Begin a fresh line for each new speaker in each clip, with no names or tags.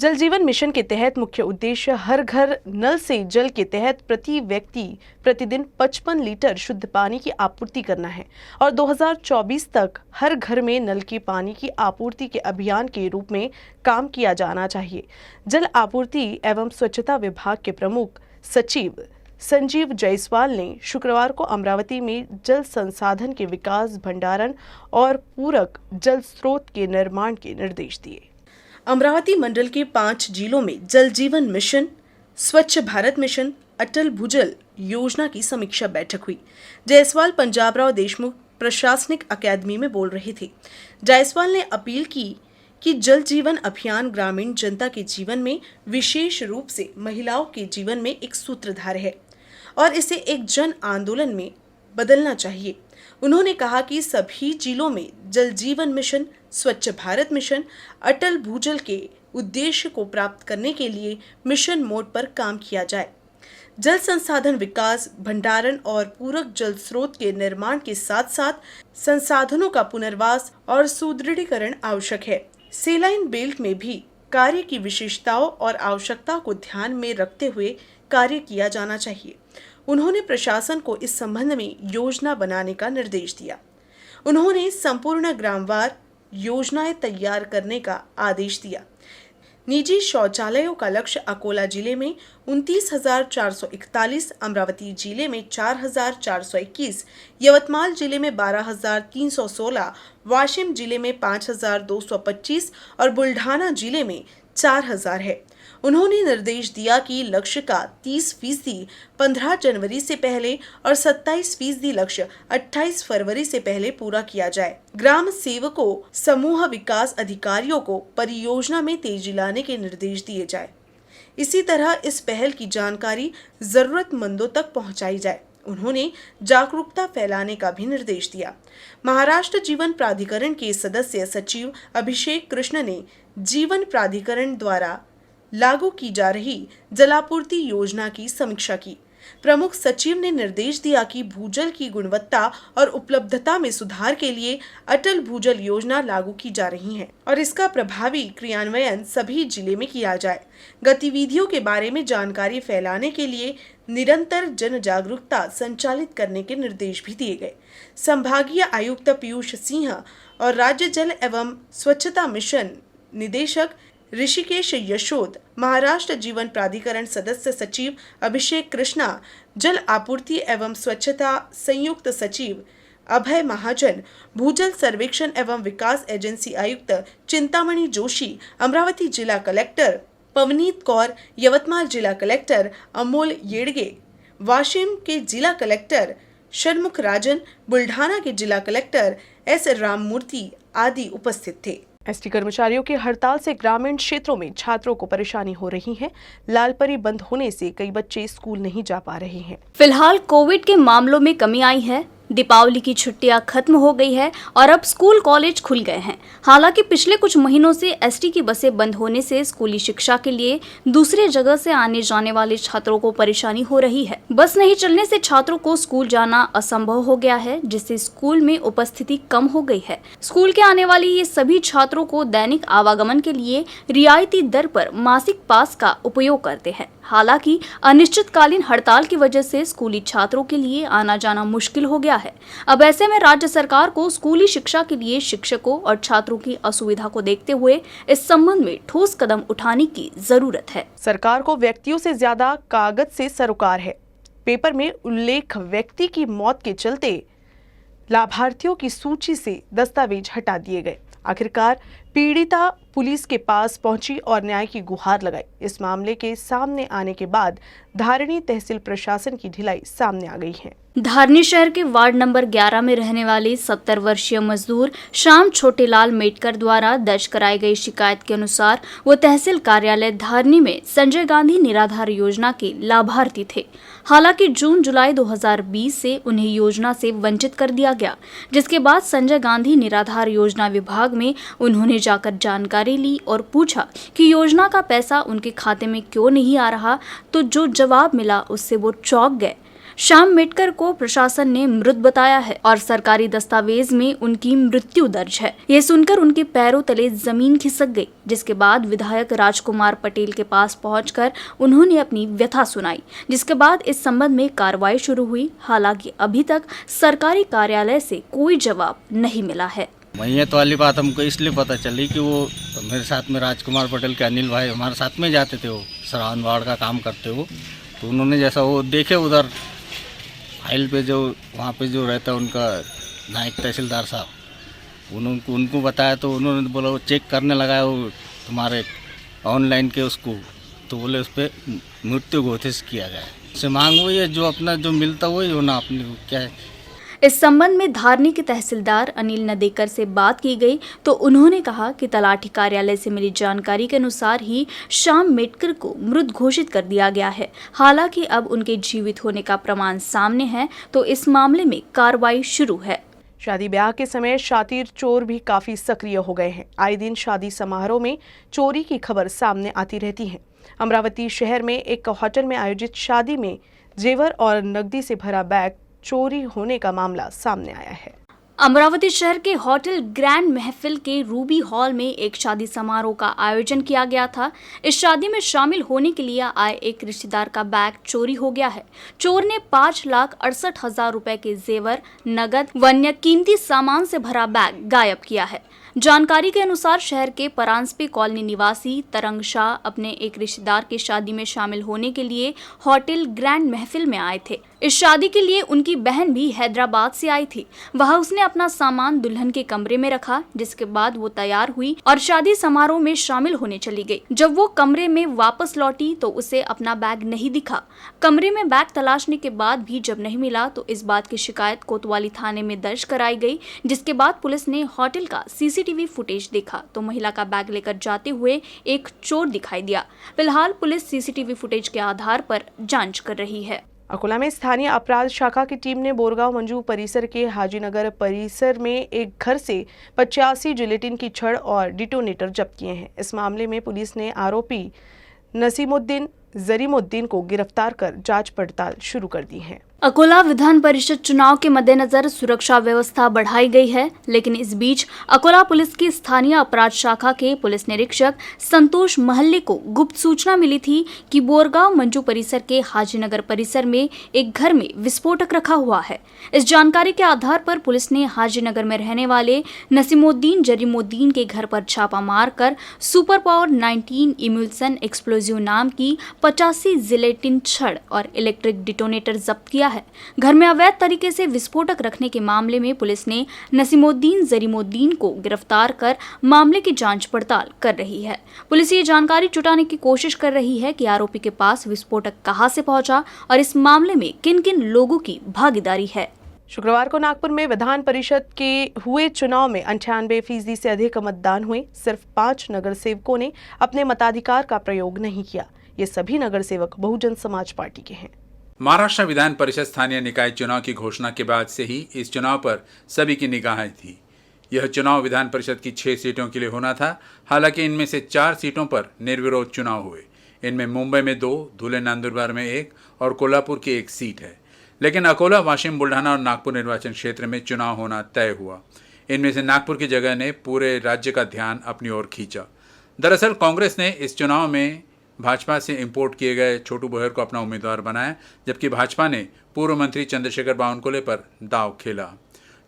जल जीवन मिशन के तहत मुख्य उद्देश्य हर घर नल से जल के तहत प्रति व्यक्ति प्रतिदिन 55 लीटर शुद्ध पानी की आपूर्ति करना है और 2024 तक हर घर में नल के पानी की आपूर्ति के अभियान के रूप में काम किया जाना चाहिए। जल आपूर्ति एवं स्वच्छता विभाग के प्रमुख सचिव संजीव जायसवाल ने शुक्रवार को अमरावती में जल संसाधन के विकास, भंडारण और पूरक जल स्रोत के निर्माण के निर्देश दिए। अमरावती मंडल के 5 जिलों में जल जीवन मिशन, स्वच्छ भारत मिशन, अटल भूजल योजना की समीक्षा बैठक हुई। जायसवाल पंजाबराव देशमुख प्रशासनिक अकादमी में बोल रहे थे। जायसवाल ने अपील की कि जल जीवन अभियान ग्रामीण जनता के जीवन में, विशेष रूप से महिलाओं के जीवन में एक सूत्रधार है और इसे एक जन आंदोलन में बदलना चाहिए। उन्होंने कहा कि सभी जिलों में जल जीवन मिशन, स्वच्छ भारत मिशन, अटल भूजल के उद्देश्य को प्राप्त करने के लिए मिशन मोड पर काम किया जाए। जल संसाधन विकास, भंडारण और पूरक जल स्रोत के निर्माण के साथ साथ संसाधनों का पुनर्वास और सुदृढ़ीकरण आवश्यक है। सेलाइन बेल्ट में भी कार्य की विशेषताओं और आवश्यकता को ध्यान में रखते हुए कार्य किया जाना चाहिए। उन्होंने प्रशासन को इस संबंध में योजना बनाने का निर्देश दिया। उन्होंने संपूर्ण ग्रामवार योजनाएं तैयार करने का आदेश दिया। निजी शौचालयों का लक्ष्य अकोला जिले में 29,441, अमरावती जिले में 4,421, यवतमाल जिले में 12,316, वाशिम जिले में 5,225 और बुल्ढाना जिले में 4,000 है। उन्होंने निर्देश दिया कि लक्ष्य का 30% 15 जनवरी से पहले और 27% लक्ष्य 28 फरवरी से पहले पूरा किया जाए। ग्राम सेवकों, समूह विकास अधिकारियों को परियोजना में तेजी लाने के निर्देश दिए जाए। इसी तरह इस पहल की जानकारी जरूरतमंदों तक पहुंचाई जाए। उन्होंने जागरूकता फैलाने का भी निर्देश दिया। महाराष्ट्र जीवन प्राधिकरण के सदस्य सचिव अभिषेक कृष्ण ने जीवन प्राधिकरण द्वारा लागू की जा रही जलापूर्ति योजना की समीक्षा की। प्रमुख सचिव ने निर्देश दिया कि भूजल की गुणवत्ता और उपलब्धता में सुधार के लिए अटल भूजल योजना लागू की जा रही है और इसका प्रभावी क्रियान्वयन सभी जिले में किया जाए। गतिविधियों के बारे में जानकारी फैलाने के लिए निरंतर जन जागरूकता संचालित करने के निर्देश भी दिए गए। संभागीय आयुक्त पीयूष सिंह और राज्य जल एवं स्वच्छता मिशन निदेशक ऋषिकेश यशोद, महाराष्ट्र जीवन प्राधिकरण सदस्य सचिव अभिषेक कृष्णा, जल आपूर्ति एवं स्वच्छता संयुक्त सचिव अभय महाजन, भूजल सर्वेक्षण एवं विकास एजेंसी आयुक्त चिंतामणि जोशी, अमरावती जिला कलेक्टर पवनीत कौर, यवतमाल जिला कलेक्टर अमोल येड़गे, वाशिम के जिला कलेक्टर षणमुख राजन, बुल्ढाना के जिला कलेक्टर एस राममूर्ति आदि उपस्थित थे। एसटी कर्मचारियों की हड़ताल से ग्रामीण क्षेत्रों में छात्रों को परेशानी हो रही है। लालपरी बंद होने से कई बच्चे स्कूल नहीं जा पा रहे हैं।
फिलहाल कोविड के मामलों में कमी आई है। दीपावली की छुट्टियां खत्म हो गई है और अब स्कूल कॉलेज खुल गए हैं। हालांकि पिछले कुछ महीनों से एसटी की बसें बंद होने से स्कूली शिक्षा के लिए दूसरे जगह से आने जाने वाले छात्रों को परेशानी हो रही है। बस नहीं चलने से छात्रों को स्कूल जाना असंभव हो गया है, जिससे स्कूल में उपस्थिति कम हो गई है। स्कूल के आने वाले ये सभी छात्रों को दैनिक आवागमन के लिए रियायती दर पर मासिक पास का उपयोग करते हैं। हालांकि अनिश्चितकालीन हड़ताल की वजह से स्कूली छात्रों के लिए आना जाना मुश्किल हो गया है। अब ऐसे में राज्य सरकार को स्कूली शिक्षा के लिए शिक्षकों और छात्रों की असुविधा को देखते हुए इस संबंध में ठोस कदम उठाने की जरूरत है।
सरकार को व्यक्तियों से ज्यादा कागज से सरोकार है। पेपर में उल्लेख व्यक्ति की मौत के चलते लाभार्थियों की सूची से दस्तावेज हटा दिए गए। आखिरकार पीड़िता पुलिस के पास पहुंची और न्याय की गुहार लगाई। इस मामले के सामने आने के बाद धारणी तहसील प्रशासन की ढिलाई सामने आ गई है।
धारनी शहर के वार्ड नंबर 11 में रहने वाले 70 वर्षीय मजदूर श्याम छोटेलाल मेटकर द्वारा दर्ज कराई गई शिकायत के अनुसार वो तहसील कार्यालय धारनी में संजय गांधी निराधार योजना के लाभार्थी थे। हालांकि जून-जुलाई 2020 से उन्हें योजना से वंचित कर दिया गया, जिसके बाद संजय गांधी निराधार योजना विभाग में उन्होंने जाकर जानकारी ली और पूछा कि योजना का पैसा उनके खाते में क्यों नहीं आ रहा, तो जो जवाब मिला उससे वो चौंक गए। श्याम मेटकर को प्रशासन ने मृत बताया है और सरकारी दस्तावेज में उनकी मृत्यु दर्ज है। ये सुनकर उनके पैरों तले जमीन खिसक गई, जिसके बाद विधायक राजकुमार पटेल के पास पहुंचकर उन्होंने अपनी व्यथा सुनाई, जिसके बाद इस संबंध में कार्रवाई शुरू हुई। हालांकि अभी तक सरकारी कार्यालय से कोई जवाब नहीं मिला है।
मैयत वाली बात हमको इसलिए पता चली कि वो मेरे साथ में राजकुमार पटेल के अनिल भाई हमारे साथ में जाते थे, वो सरावन वार्ड का काम करते हो, तो उन्होंने जैसा वो देखे उधर फाइल पे जो वहाँ पे जो रहता है उनका नायक तहसीलदार साहब, उनको बताया तो उन्होंने बोला वो चेक करने लगा वो तुम्हारे ऑनलाइन के उसको, तो बोले उस पर मृत्यु घोषित किया गया है। उससे मांग वही है जो अपना जो मिलता वही होना अपने को क्या है।
इस संबंध में धारनी के तहसीलदार अनिल नदेकर से बात की गई तो उन्होंने कहा कि तलाठी कार्यालय से मिली जानकारी के अनुसार ही श्याम मेटकर को मृत घोषित कर दिया गया है। हालांकि अब उनके जीवित होने का प्रमाण सामने है तो इस मामले में कार्रवाई शुरू है।
शादी ब्याह के समय शातिर चोर भी काफी सक्रिय हो गए हैं। आए दिन शादी समारोह में चोरी की खबर सामने आती रहती है। अमरावती शहर में एक होटल में आयोजित शादी में जेवर और नकदी से भरा बैग चोरी होने का मामला सामने आया है।
अमरावती शहर के होटल ग्रैंड महफिल के रूबी हॉल में एक शादी समारोह का आयोजन किया गया था। इस शादी में शामिल होने के लिए आए एक रिश्तेदार का बैग चोरी हो गया है। चोर ने 5,68,000 रुपए के जेवर, नगद व अन्य कीमती सामान से भरा बैग गायब किया है। जानकारी के अनुसार शहर के परांजपे कॉलोनी निवासी तरंग शाह अपने एक रिश्तेदार की शादी में शामिल होने के लिए होटल ग्रैंड महफिल में आए थे। इस शादी के लिए उनकी बहन भी हैदराबाद से आई थी। वहां उसने अपना सामान दुल्हन के कमरे में रखा, जिसके बाद वो तैयार हुई और शादी समारोह में शामिल होने चली गई। जब वो कमरे में वापस लौटी तो उसे अपना बैग नहीं दिखा। कमरे में बैग तलाशने के बाद भी जब नहीं मिला तो इस बात की शिकायत कोतवाली थाने में दर्ज कराई गई, जिसके बाद पुलिस ने होटल का सीसीटीवी फुटेज देखा तो महिला का बैग लेकर जाते हुए एक चोर दिखाई दिया। फिलहाल पुलिस सीसीटीवी फुटेज के आधार पर जांच कर रही है।
अकोला में स्थानीय अपराध शाखा की टीम ने बोरगांव मंजू परिसर के हाजीनगर परिसर में एक घर से 85 जिलेटिन की छड़ और डिटोनेटर जब्त किए हैं। इस मामले में पुलिस ने आरोपी नसीमुद्दीन जरीमुद्दीन को गिरफ्तार कर जांच पड़ताल शुरू कर दी है।
अकोला विधान परिषद चुनाव के मद्देनजर सुरक्षा व्यवस्था बढ़ाई गई है, लेकिन इस बीच अकोला पुलिस की स्थानीय अपराध शाखा के पुलिस निरीक्षक संतोष महल्ले को गुप्त सूचना मिली थी कि बोरगांव मंजू परिसर के हाजीनगर परिसर में एक घर में विस्फोटक रखा हुआ है। इस जानकारी के आधार पर पुलिस ने हाजीनगर में रहने वाले नसीमुद्दीन जरीमुद्दीन के घर पर छापा मारकर सुपर पावर 19 इम्यूल्सन एक्सप्लोजिव नाम की 85 जिलेटिन छड़ और इलेक्ट्रिक डिटोनेटर जब्त किया है। घर में अवैध तरीके से विस्फोटक रखने के मामले में पुलिस ने नसीमुद्दीन जरीमुद्दीन को गिरफ्तार कर मामले की जांच पड़ताल कर रही है। पुलिस ये जानकारी जुटाने की कोशिश कर रही है कि आरोपी के पास विस्फोटक कहां से पहुंचा और इस मामले में किन-किन लोगों की भागीदारी है।
शुक्रवार को नागपुर में विधान परिषद के हुए चुनाव में 98% से अधिक मतदान हुए। सिर्फ 5 नगर सेवकों ने अपने मताधिकार का प्रयोग नहीं किया। ये सभी नगर सेवक बहुजन समाज पार्टी के हैं।
महाराष्ट्र विधान परिषद स्थानीय निकाय चुनाव की घोषणा के बाद से ही इस चुनाव पर सभी की निगाहें थी। यह चुनाव विधान परिषद की 6 सीटों के लिए होना था। हालांकि इनमें से 4 सीटों पर निर्विरोध चुनाव हुए। इनमें मुंबई में 2, धुले नंदुरबार में 1 और कोल्हापुर की 1 सीट है। लेकिन अकोला, वाशिम, बुल्ढाना और नागपुर निर्वाचन क्षेत्र में चुनाव होना तय हुआ। इनमें से नागपुर की जगह ने पूरे राज्य का ध्यान अपनी ओर खींचा। दरअसल कांग्रेस ने इस चुनाव में भाजपा से इंपोर्ट किए गए छोटू बोहर को अपना उम्मीदवार बनाया, जबकि भाजपा ने पूर्व मंत्री चंद्रशेखर बावनकुले पर दांव खेला।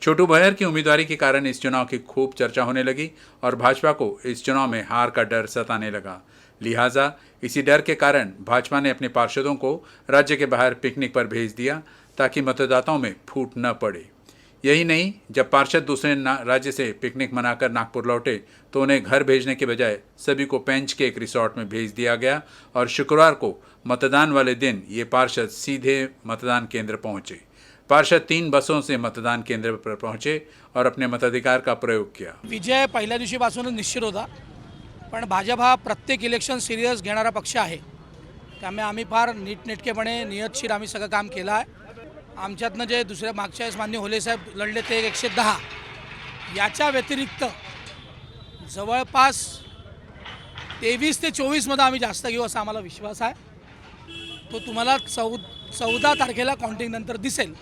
छोटू बोहर की उम्मीदवारी के कारण इस चुनाव की खूब चर्चा होने लगी और भाजपा को इस चुनाव में हार का डर सताने लगा। लिहाजा इसी डर के कारण भाजपा ने अपने पार्षदों को राज्य के बाहर पिकनिक पर भेज दिया ताकि मतदाताओं में फूट न पड़े। यही नहीं, जब पार्षद दूसरे राज्य से पिकनिक मनाकर नागपुर लौटे तो उन्हें घर भेजने के बजाय सभी को पेंच के एक रिसोर्ट में भेज दिया गया और शुक्रवार को मतदान वाले दिन ये पार्षद सीधे मतदान केंद्र पहुंचे। पार्षद 3 बसों से मतदान केंद्र पर पहुंचे और अपने मताधिकार का प्रयोग किया।
विजय पहिल्या दिवशीपासूनच निश्चित होता, पण भाजप हा प्रत्येक इलेक्शन सिरियस घेणारा पक्ष आहे। त्यामुळे आम्ही फार नीटनेटकेपणे नियतशीर आम्ही सगळं काम केलं आहे। आमच्यातनं जे दुसऱ्या मागच्या वेळेस मान्य होले साहेब लढले ते 110, याच्या व्यतिरिक्त जवळपास 23 ते 24 मध्ये आम्ही जास्त घेऊ असा आम्हाला विश्वास आहे। तो तुम्हाला 14 तारखेला काउंटिंग नंतर दिसेल,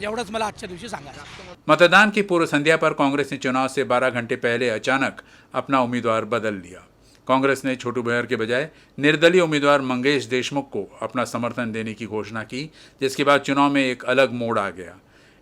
एवढंच मला आजच्या दिवशी सांगायचं.
मतदान की पूर्व संध्या पर कांग्रेस ने चुनाव से 12 घंटे पहले अचानक अपना उम्मीदवार बदल लिया। कांग्रेस ने छोटू भैर के बजाय निर्दलीय उम्मीदवार मंगेश देशमुख को अपना समर्थन देने की घोषणा की, जिसके बाद चुनाव में एक अलग मोड़ आ गया।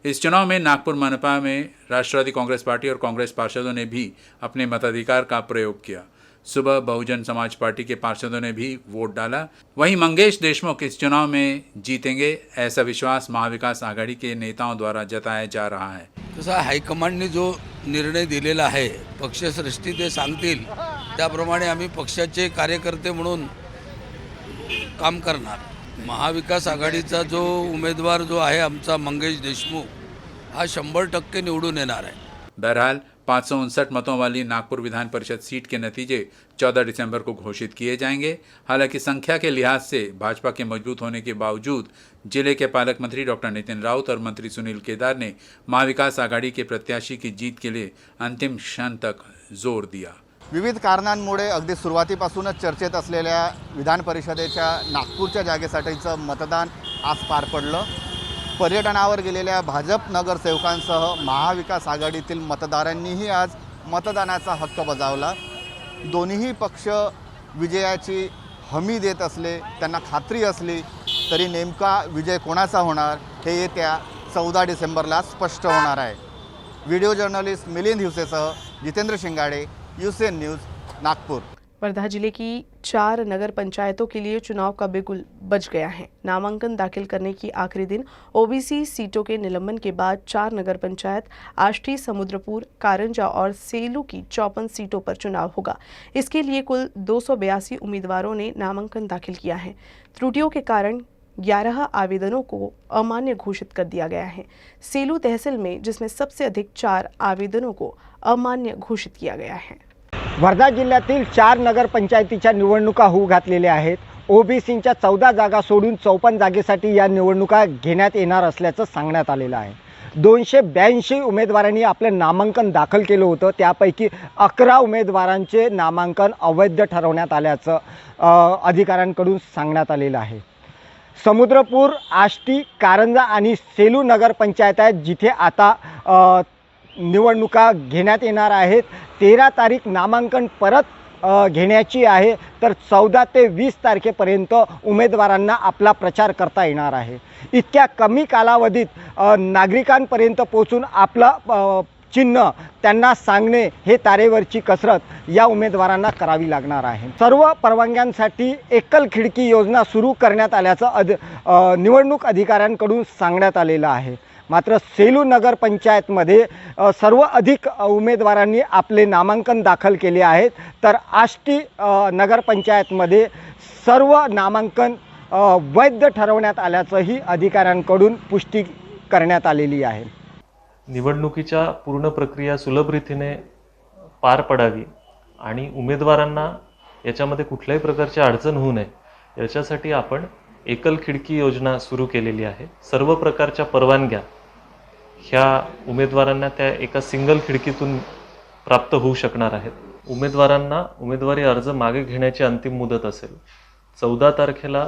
इस चुनाव में नागपुर मनपा में राष्ट्रवादी कांग्रेस पार्टी और कांग्रेस पार्षदों ने भी अपने मताधिकार का प्रयोग किया। सुबह बहुजन समाज पार्टी के पार्षदों ने भी वोट डाला। वहीं मंगेश देशमुख इस चुनाव में जीतेंगे, ऐसा विश्वास महाविकास आघाडी के नेताओं द्वारा जताया जा रहा है।
तसा हायकमांडने जो निर्णय दिलेला आहे, पक्षश्रेष्ठी ते सांगतील त्याप्रमाणे आम्ही पक्षाचे कार्यकर्ते म्हणून काम करणार। महाविकास आघाडीचा जो उमेदवार जो आहे आमचा मंगेश देशमुख हा 100% निवडून येणार आहे।
बहरहाल 559 मतों वाली नागपुर विधान परिषद सीट के नतीजे 14 दिसंबर को घोषित किए जाएंगे। हालांकि संख्या के लिहाज से भाजपा के मजबूत होने के बावजूद जिले के पालक मंत्री डॉक्टर नितिन राउत और मंत्री सुनील केदार ने महाविकास आघाडी के प्रत्याशी की जीत के लिए अंतिम क्षण तक जोर दिया।
विविध कारणांमुळे अगदी सुरुवातीपासूनच चर्चेत असलेल्या विधान परिषदेच्या नागपूरच्या जागेसाठीचं मतदान आज पार पडलं। पर्यटनावर गेलेल्या भाजप नगरसेवकांसह महाविकास आघाडीतील मतदारांनीही आज मतदानाचा हक्क बजावला। दोन्ही पक्ष विजयाची हमी देत असले, त्यांना खात्री असली तरी नेमका विजय कोणाचा होणार हे येत्या 14 डिसेंबरला स्पष्ट होणार आहे। व्हिडिओ जर्नलिस्ट मिलिंद हिवसेसह जितेंद्र शिंगाडे, यूसीएन न्यूज़, नागपुर।
वर्धा जिले की 4 नगर पंचायतों के लिए चुनाव का बिगुल बज गया है। नामांकन दाखिल करने की आखिरी दिन ओबीसी सीटों के निलंबन के बाद 4 नगर पंचायत आष्टी, समुद्रपुर, कारंजा और सेलू की 54 सीटों पर चुनाव होगा। इसके लिए कुल 282 उम्मीदवारों ने नामांकन दाखिल किया है। त्रुटियों के कारण 11 आवेदनों को अमान्य घोषित कर दिया गया है। सेलू तहसील में जिसमें सबसे अधिक 4 आवेदनों को अमान्य घोषित किया गया है।
वर्धा जिल्ह्यातील 4 नगरपंचायतीच्या निवडणुका होऊ घातलेल्या आहेत। ओबीसींच्या 14 जागा सोडून 54 जागेसाठी या निवडणुका घेण्यात येणार असल्याचं सांगण्यात आलेलं आहे। 282 उमेदवारांनी आपलं नामांकन दाखल केलं होतं, त्यापैकी 11 उमेदवारांचे नामांकन अवैध ठरवण्यात आल्याचं अधिकाऱ्यांकडून सांगण्यात आलेलं आहे। समुद्रपूर, आष्टी, कारंजा आणि सेलू नगरपंचायत आहेत जिथे आता निवडणुका घेण्यात येणार आहेत। 13 तारीख नामांकन परत घेण्याची आहे, तर 14 ते 20 तारखेपर्यंत उमेदवारांना आपला प्रचार करता येणार आहे। इतक्या कमी कालावधीत नागरिकांपर्यंत पोहोचून आपलं चिन्ह त्यांना सांगणे हे तारेवरची कसरत या उमेदवारांना करावी लागणार आहे। सर्व परवानग्यांसाठी एकल खिडकी योजना सुरू करण्यात आल्याचं निवडणूक अधिकाऱ्यांकडून सांगण्यात आलेलं आहे। मात्र सेलू नगरपंचायतमध्ये सर्वाधिक उमेदवारांनी आपले नामांकन दाखल केले आहेत, तर आष्टी नगरपंचायतमध्ये सर्व नामांकन वैध ठरवण्यात आल्याचंही अधिकाऱ्यांकडून पुष्टी करण्यात आलेली आहे।
निवडणुकीच्या पूर्ण प्रक्रिया सुलभ रीतीने पार पडावी आणि उमेदवारांना याच्यामध्ये कुठल्याही प्रकारची अडचण होऊ नये याच्यासाठी आपण एकल खिडकी योजना सुरू केलेली आहे। सर्व प्रकारच्या परवानग्या ह्या उमेदवारांना त्या एका सिंगल खिडकीतून प्राप्त होऊ शकणार आहेत। उमेदवारांना उमेदवारी अर्ज मागे घेण्याची अंतिम मुदत असेल। 14 तारखेला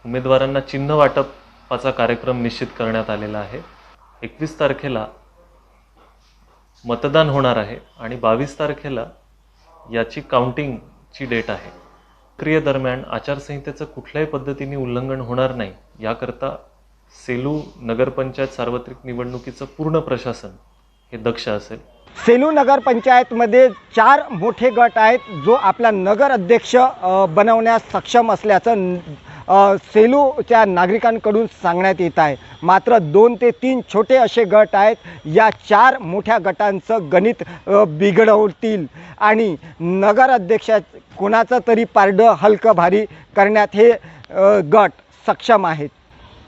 उमेदवारांना चिन्ह वाटपाचा कार्यक्रम निश्चित करण्यात आलेला आहे। 21 तारखेला मतदान होणार आहे आणि 22 तारखेला याची काउंटिंगची डेट आहे। प्रक्रियेदरम्यान आचारसंहितेचं कुठल्याही पद्धतीने उल्लंघन होणार नाही याकरता सेलू नगरपंचायत सार्वत्रिक निवडणुकीचं पूर्ण प्रशासन हे दक्ष असेल।
सेलू नगरपंचायतमध्ये 4 मोठे गट आहेत जो आपला नगर अध्यक्ष बनवण्यास सक्षम असल्याचं सेलूच्या नागरिकांकडून सांगण्यात येत आहे। मात्र 2 ते 3 छोटे असे गट आहेत। या 4 मोठ्या गटांचं गणित बिघडवतील आणि नगर अध्यक्ष कोणाचं तरी पारडं हलकं भारी करण्यात हे गट सक्षम आहेत।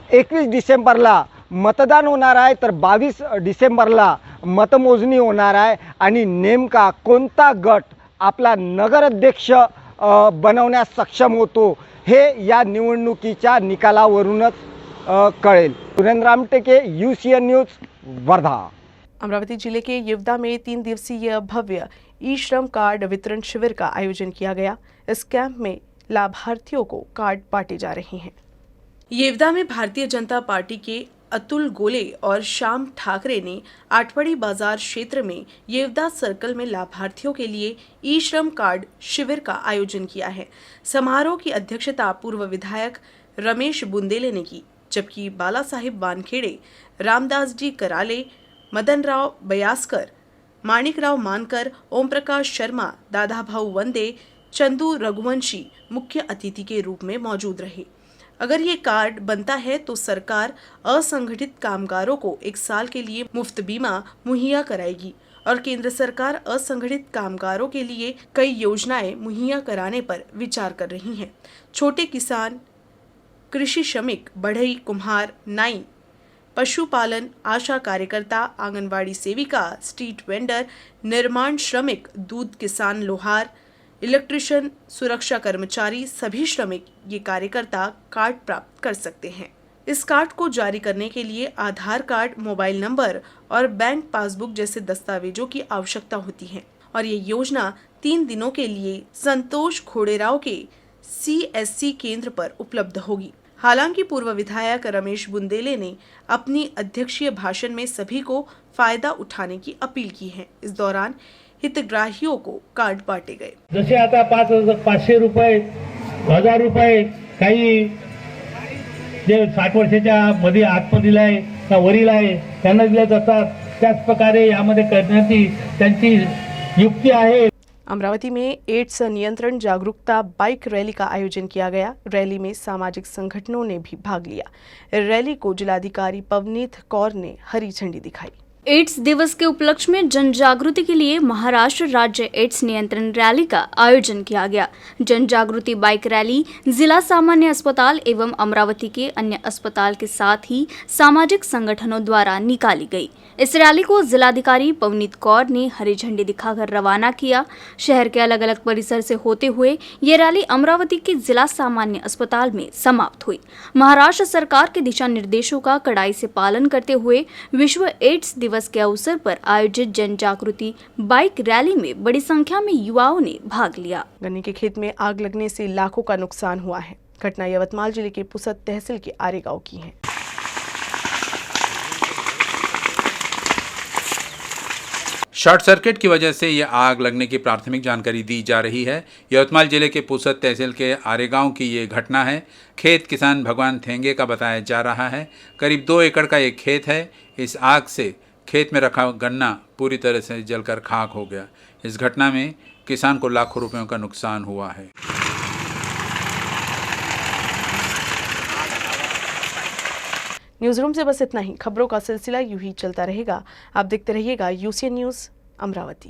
21 डिसेंबरला मतदान होणार आहे, तर 22 डिसेंबरला मतमोजणी होणार आहे आणि नेमका कोणता गट आपला नगराध्यक्ष बनवण्यास सक्षम होतो हे या निवडणुकीच्या निकालावरूनच कळेल। Surendra Amteke, UCN news, Wardha.
अमरावती जिले के येवदा में 3 दिवसीय भव्य ई श्रम कार्ड वितरण शिविर का आयोजन किया गया। इस कैंप में लाभार्थियों को कार्ड बांटे जा रहे हैं। येवदा में भारतीय जनता पार्टी के अतुल गोले और श्याम ठाकरे ने आठवड़ी बाजार क्षेत्र में येवदा सर्कल में लाभार्थियों के लिए ई श्रम कार्ड शिविर का आयोजन किया है। समारोह की अध्यक्षता पूर्व विधायक रमेश बुंदेले ने की, जबकि बाला साहिब वानखेड़े, रामदास जी कराले, मदन राव बयासकर, माणिक राव मानकर, ओम प्रकाश शर्मा, दादा भाऊ वंदे, चंदू रघुवंशी मुख्य अतिथि के रूप में मौजूद रहे। अगर ये कार्ड बनता है तो सरकार असंगठित कामगारों को 1 साल के लिए मुफ्त बीमा मुहैया कराएगी और केंद्र सरकार असंगठित कामगारों के लिए कई योजनाएं मुहैया कराने पर विचार कर रही हैं। छोटे किसान, कृषि श्रमिक, बढ़ई, कुम्हार, नाई, पशुपालन, आशा कार्यकर्ता, आंगनवाड़ी सेविका, स्ट्रीट वेंडर, निर्माण श्रमिक, दूध किसान, लोहार, इलेक्ट्रिशियन, सुरक्षा कर्मचारी, सभी श्रमिक ये कार्यकर्ता कार्ड प्राप्त कर सकते हैं। इस कार्ड को जारी करने के लिए आधार कार्ड, मोबाइल नंबर और बैंक पासबुक जैसे दस्तावेजों की आवश्यकता होती है और ये योजना 3 दिनों के लिए संतोष खोड़ेराव के CSC केंद्र पर उपलब्ध होगी। हालांकि पूर्व विधायक रमेश बुंदेले ने अपनी अध्यक्षीय भाषण में सभी को फायदा उठाने की अपील की है। इस दौरान हितग्राहियों को कार्ड बांटे गए।
जसे आता 500 रुपये, 1000 रुपये काही जे 60 वर्षाच्या मध्ये आतमधील आहे का वरील आहे त्यांना दिले जातात। त्याच प्रकारे यामध्ये करण्याची त्यांची युक्ती आहे।
अमरावती में एड्स नियंत्रण जागरूकता बाइक रैली का आयोजन किया गया। रैली में सामाजिक संगठनों ने भी भाग लिया। रैली को जिलाधिकारी पवनीत कौर ने हरी झंडी दिखाई।
एड्स दिवस के उपलक्ष्य में जन जागृति के लिए महाराष्ट्र राज्य एड्स नियंत्रण रैली का आयोजन किया गया। जन जागृति बाइक रैली जिला सामान्य अस्पताल एवं अमरावती के अन्य अस्पताल के साथ ही सामाजिक संगठनों द्वारा निकाली गई। इस रैली को जिलाधिकारी पवनीत कौर ने हरी झंडी दिखाकर रवाना किया। शहर के अलग अलग परिसर से होते हुए ये रैली अमरावती के जिला सामान्य अस्पताल में समाप्त हुई। महाराष्ट्र सरकार के दिशा निर्देशों का कड़ाई से पालन करते हुए विश्व एड्स दिवस के अवसर पर आयोजित जन जागृति बाइक रैली में बड़ी संख्या में युवाओं ने भाग लिया।
गन्ने के खेत में आग लगने से लाखों का नुकसान हुआ है। घटना यवतमाल जिले के पुसद तहसील के आरे गांव की है।
शॉर्ट सर्किट की वजह से यह आग लगने की प्राथमिक जानकारी दी जा रही है। यवतमाल जिले के पुसद तहसील के आरेगांव की ये घटना है। खेत किसान भगवान थेंगे का बताया जा रहा है। करीब 2 एकड़ का एक खेत है। इस आग से खेत में रखा गन्ना पूरी तरह से जलकर खाक हो गया। इस घटना में किसान को लाखों रुपयों का नुकसान हुआ है।
न्यूज़ रूम से बस इतना ही। खबरों का सिलसिला यूं ही चलता रहेगा। आप देखते रहिएगा UCN न्यूज़ अमरावती।